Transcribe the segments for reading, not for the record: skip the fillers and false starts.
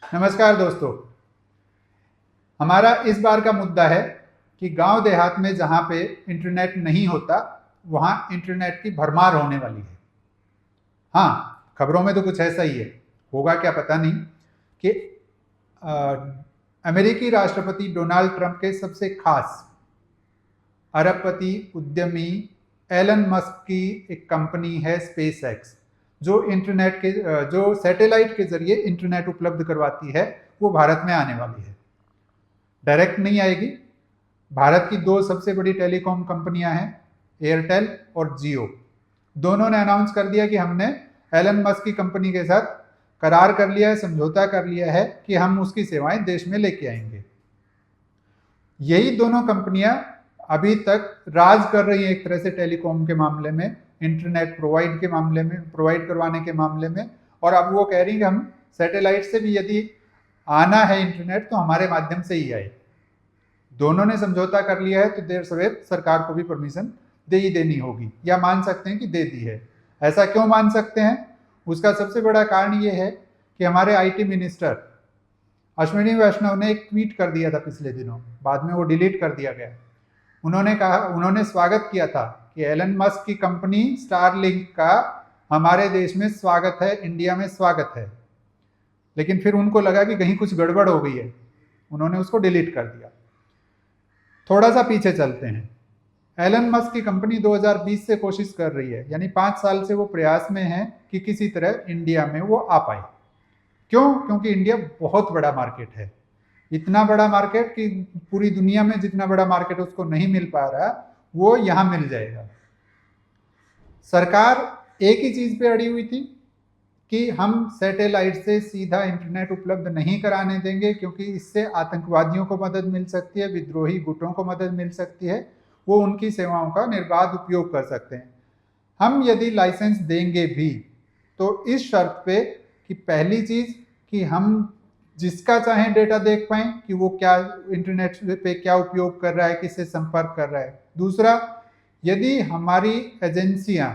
नमस्कार दोस्तों। हमारा इस बार का मुद्दा है कि गांव देहात में जहां पे इंटरनेट नहीं होता वहां इंटरनेट की भरमार होने वाली है। हाँ, खबरों में तो कुछ ऐसा ही है, होगा क्या पता नहीं। कि अ, अमेरिकी राष्ट्रपति डोनाल्ड ट्रंप के सबसे खास अरबपति उद्यमी एलन मस्क की एक कंपनी है स्पेस एक्स, जो सैटेलाइट के जरिए इंटरनेट उपलब्ध करवाती है, वो भारत में आने वाली है। डायरेक्ट नहीं आएगी। भारत की दो सबसे बड़ी टेलीकॉम कंपनियां हैं, एयरटेल और जियो। दोनों ने अनाउंस कर दिया कि हमने एलन मस्क की कंपनी के साथ करार कर लिया है, समझौता कर लिया है कि हम उसकी सेवाएं देश में लेके आएंगे। यही दोनों कंपनियां अभी तक राज कर रही हैं एक तरह से टेलीकॉम के मामले में, इंटरनेट प्रोवाइड करवाने के मामले में। और अब वो कह रही हैं कि हम सैटेलाइट से भी यदि आना है इंटरनेट तो हमारे माध्यम से ही आए। दोनों ने समझौता कर लिया है तो देर सवेर सरकार को भी परमिशन दे ही देनी होगी, या मान सकते हैं कि दे दी है। ऐसा क्यों मान सकते हैं? उसका सबसे बड़ा कारण ये है कि हमारे आईटी मिनिस्टर अश्विनी वैष्णव ने एक ट्वीट कर दिया था पिछले दिनों, बाद में वो डिलीट कर दिया गया। उन्होंने स्वागत किया था कि एलन मस्क की कंपनी स्टारलिंक का हमारे देश में स्वागत है, इंडिया में स्वागत है। लेकिन फिर उनको लगा कि कहीं कुछ गड़बड़ हो गई है, उन्होंने उसको डिलीट कर दिया। थोड़ा सा पीछे चलते हैं। एलन मस्क की कंपनी 2020 से कोशिश कर रही है, यानी 5 साल से वो प्रयास में है कि किसी तरह इंडिया में वो आ पाए। क्यों? क्योंकि इंडिया बहुत बड़ा मार्केट है, इतना बड़ा मार्केट कि पूरी दुनिया में जितना बड़ा मार्केट उसको नहीं मिल पा रहा वो यहां मिल जाएगा। सरकार एक ही चीज पे अड़ी हुई थी कि हम सैटेलाइट से सीधा इंटरनेट उपलब्ध नहीं कराने देंगे, क्योंकि इससे आतंकवादियों को मदद मिल सकती है, विद्रोही गुटों को मदद मिल सकती है, वो उनकी सेवाओं का निर्बाध उपयोग कर सकते हैं। हम यदि लाइसेंस देंगे भी तो इस शर्त पे कि पहली चीज कि हम जिसका चाहें डेटा देख पाएं कि वो क्या इंटरनेट पे क्या उपयोग कर रहा है, किससे संपर्क कर रहा है। दूसरा, यदि हमारी एजेंसियां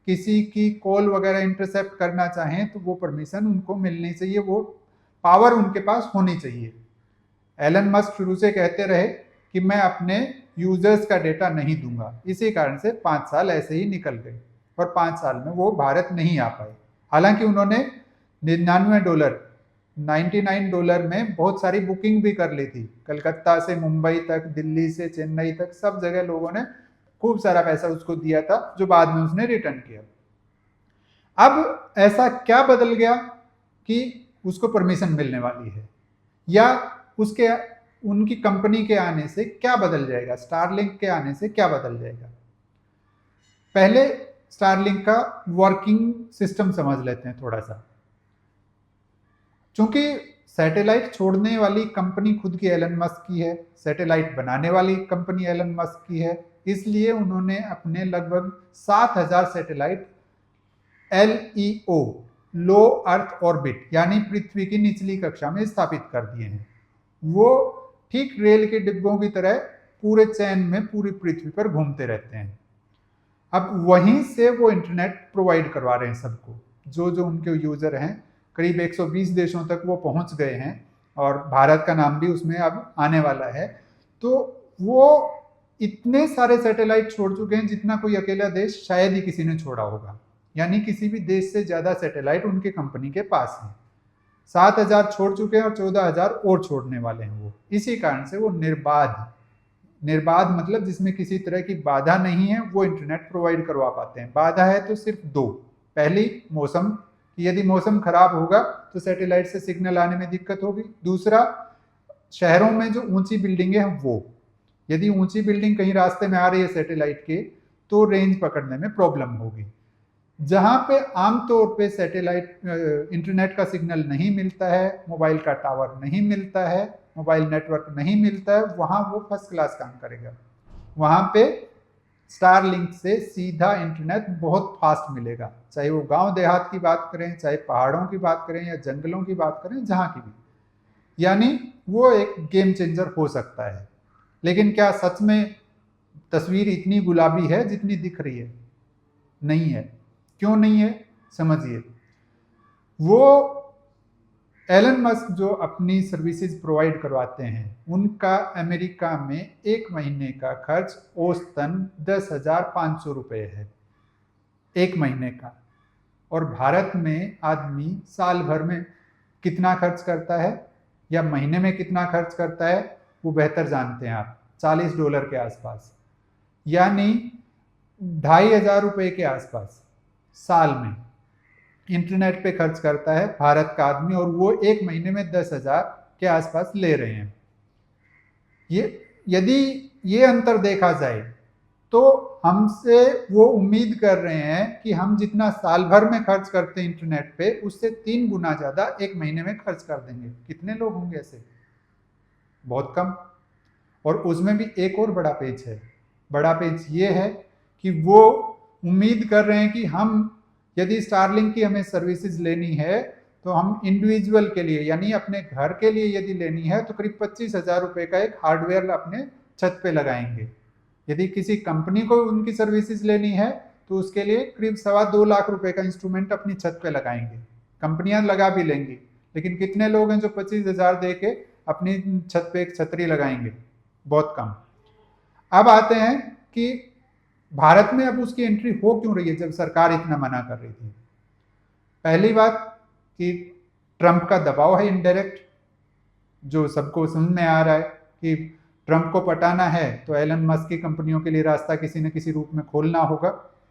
किसी की कॉल वगैरह इंटरसेप्ट करना चाहें तो वो परमिशन उनको मिलनी चाहिए, वो पावर उनके पास होनी चाहिए। एलन मस्क शुरू से कहते रहे कि मैं अपने यूजर्स का डेटा नहीं दूंगा, इसी कारण से 5 साल ऐसे ही निकल गए और 5 साल में वो भारत नहीं आ पाए। हालांकि उन्होंने $99 $99 में बहुत सारी बुकिंग भी कर ली थी, कलकत्ता से मुंबई तक, दिल्ली से चेन्नई तक, सब जगह लोगों ने खूब सारा पैसा उसको दिया था, जो बाद में उसने रिटर्न किया। अब ऐसा क्या बदल गया कि उसको परमिशन मिलने वाली है, या उसके उनकी कंपनी के आने से क्या बदल जाएगा, स्टारलिंक के आने से क्या बदल जाएगा? पहले स्टारलिंक का वर्किंग सिस्टम समझ लेते हैं थोड़ा सा। चूंकि सैटेलाइट छोड़ने वाली कंपनी खुद की एलन मस्क की है, सैटेलाइट बनाने वाली कंपनी एलन मस्क की है, इसलिए उन्होंने अपने लगभग 7,000 सैटेलाइट LEO लो अर्थ ऑर्बिट यानी पृथ्वी की निचली कक्षा में स्थापित कर दिए हैं। वो ठीक रेल के डिब्बों की तरह पूरे चैन में पूरी पृथ्वी पर घूमते रहते हैं। अब वहीं से वो इंटरनेट प्रोवाइड करवा रहे हैं सबको, जो जो उनके यूजर हैं। करीब 120 देशों तक वो पहुंच गए हैं और भारत का नाम भी उसमें अब आने वाला है। तो वो इतने सारे सैटेलाइट छोड़ चुके हैं जितना कोई अकेला देश शायद ही किसी ने छोड़ा होगा, यानी किसी भी देश से ज्यादा सैटेलाइट उनके कंपनी के पास है। 7,000 छोड़ चुके हैं और 14,000 और छोड़ने वाले हैं वो। इसी कारण से वो निर्बाध मतलब जिसमें किसी तरह की बाधा नहीं है, वो इंटरनेट प्रोवाइड करवा पाते हैं। बाधा है तो सिर्फ दो। पहली, मौसम, कि यदि मौसम खराब होगा तो सैटेलाइट से सिग्नल आने में दिक्कत होगी। दूसरा, शहरों में जो ऊंची बिल्डिंगें हैं वो, यदि ऊंची बिल्डिंग कहीं रास्ते में आ रही है सैटेलाइट के तो रेंज पकड़ने में प्रॉब्लम होगी। जहां पे आमतौर पे सैटेलाइट इंटरनेट का सिग्नल नहीं मिलता है, मोबाइल का टावर नहीं मिलता है, मोबाइल नेटवर्क नहीं मिलता है, वहां वो फर्स्ट क्लास काम करेगा। वहां पे स्टारलिंक से सीधा इंटरनेट बहुत फास्ट मिलेगा, चाहे वो गांव देहात की बात करें, चाहे पहाड़ों की बात करें या जंगलों की बात करें, जहां की भी। यानी वो एक गेम चेंजर हो सकता है। लेकिन क्या सच में तस्वीर इतनी गुलाबी है जितनी दिख रही है? नहीं है। क्यों नहीं है? समझिए। वो एलन मस्क जो अपनी सर्विसेज प्रोवाइड करवाते हैं उनका अमेरिका में एक महीने का खर्च औसतन 10,500 रुपये है, एक महीने का। और भारत में आदमी साल भर में कितना खर्च करता है या महीने में कितना खर्च करता है वो बेहतर जानते हैं आप, $40 के आसपास, यानी 2,500 रुपये के आसपास साल में इंटरनेट पे खर्च करता है भारत का आदमी, और वो एक महीने में 10,000 के आसपास ले रहे हैं। यदि ये अंतर देखा जाए तो हमसे वो उम्मीद कर रहे हैं कि हम जितना साल भर में खर्च करते हैं इंटरनेट पे उससे 3 गुना ज़्यादा एक महीने में खर्च कर देंगे। कितने लोग होंगे ऐसे? बहुत कम। और उसमें भी एक और बड़ा पेच है। बड़ा पेच ये है कि वो उम्मीद कर रहे हैं कि हम यदि स्टारलिंक की हमें सर्विसेज लेनी है तो हम इंडिविजुअल के लिए यानी अपने घर के लिए यदि लेनी है तो करीब 25,000 रुपये का एक हार्डवेयर अपने छत पे लगाएंगे। यदि किसी कंपनी को उनकी सर्विसेज लेनी है तो उसके लिए करीब 2.25 लाख रुपए का इंस्ट्रूमेंट अपनी छत पे लगाएंगे। कंपनियां लगा भी लेंगी, लेकिन कितने लोग हैं जो 25,000 दे के अपनी छत पे एक छतरी लगाएंगे? बहुत कम। अब आते हैं कि भारत में अब उसकी एंट्री हो क्यों रही है जब सरकार इतना मना कर रही थी। पहली बात कि ट्रंप का दबाव है इनडायरेक्ट, जो सबको समझ में आ रहा है कि ट्रंप को पटाना है तो एलन मस्क की कंपनियों के लिए रास्ता किसी न किसी रूप में खोलना होगा।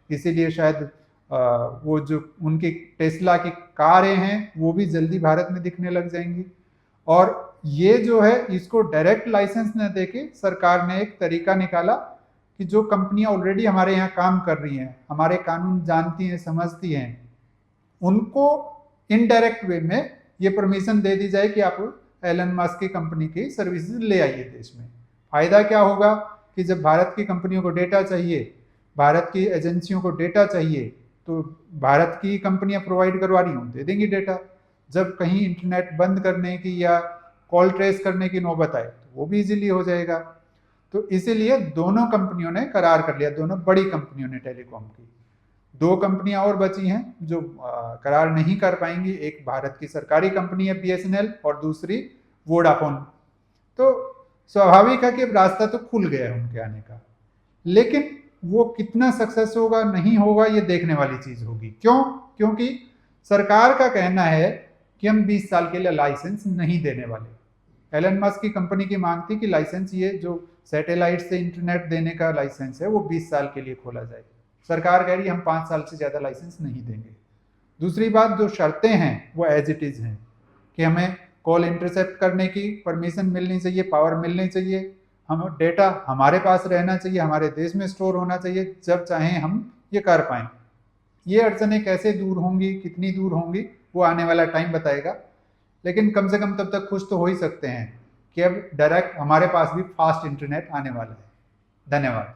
इसीलिए शायद वो जो उनकी टेस्ला की कारें हैं वो भी जल्दी भारत में दिखने लग जाएंगी। और ये जो है इसको डायरेक्ट लाइसेंस न देके सरकार ने एक तरीका निकाला कि जो कंपनियां ऑलरेडी हमारे यहाँ काम कर रही हैं, हमारे कानून जानती हैं, समझती हैं, उनको इनडायरेक्ट वे में ये परमिशन दे दी जाए कि आप एलन मस्क की कंपनी की सर्विसेज ले आइए देश में। फायदा क्या होगा कि जब भारत की कंपनियों को डेटा चाहिए, भारत की एजेंसियों को डेटा चाहिए, तो भारत की कंपनियां प्रोवाइड करवा रही हों दे देंगी डेटा। जब कहीं इंटरनेट बंद करने की या कॉल ट्रेस करने की नौबत आए तो वो भी इजीली हो जाएगा। तो इसीलिए दोनों कंपनियों ने करार कर लिया, दोनों बड़ी कंपनियों ने टेलीकॉम की। 2 कंपनियां और बची हैं जो करार नहीं कर पाएंगी। एक भारत की सरकारी कंपनी है BSNL और दूसरी वोडाफोन। तो स्वाभाविक है कि रास्ता तो खुल गया है उनके आने का, लेकिन वो कितना सक्सेस होगा नहीं होगा ये देखने वाली चीज होगी। क्यों? क्योंकि सरकार का कहना है कि हम 20 साल के लिए लाइसेंस नहीं देने वाले। एलन मस्क की कंपनी की मांग थी कि लाइसेंस ये जो सैटेलाइट से इंटरनेट देने का लाइसेंस है वो 20 साल के लिए खोला जाए। सरकार कह रही है हम 5 साल से ज़्यादा लाइसेंस नहीं देंगे। दूसरी बात, जो शर्तें हैं वो एज इट इज़ हैं कि हमें कॉल इंटरसेप्ट करने की परमिशन मिलनी चाहिए, पावर मिलनी चाहिए, हम डेटा हमारे पास रहना चाहिए, हमारे देश में स्टोर होना चाहिए, जब चाहें हम ये कर पाएँ। ये अड़चनें कैसे दूर होंगी, कितनी दूर होंगी, वो आने वाला टाइम बताएगा। लेकिन कम से कम तब तक खुश तो हो ही सकते हैं कि अब डायरेक्ट हमारे पास भी फास्ट इंटरनेट आने वाला है। धन्यवाद।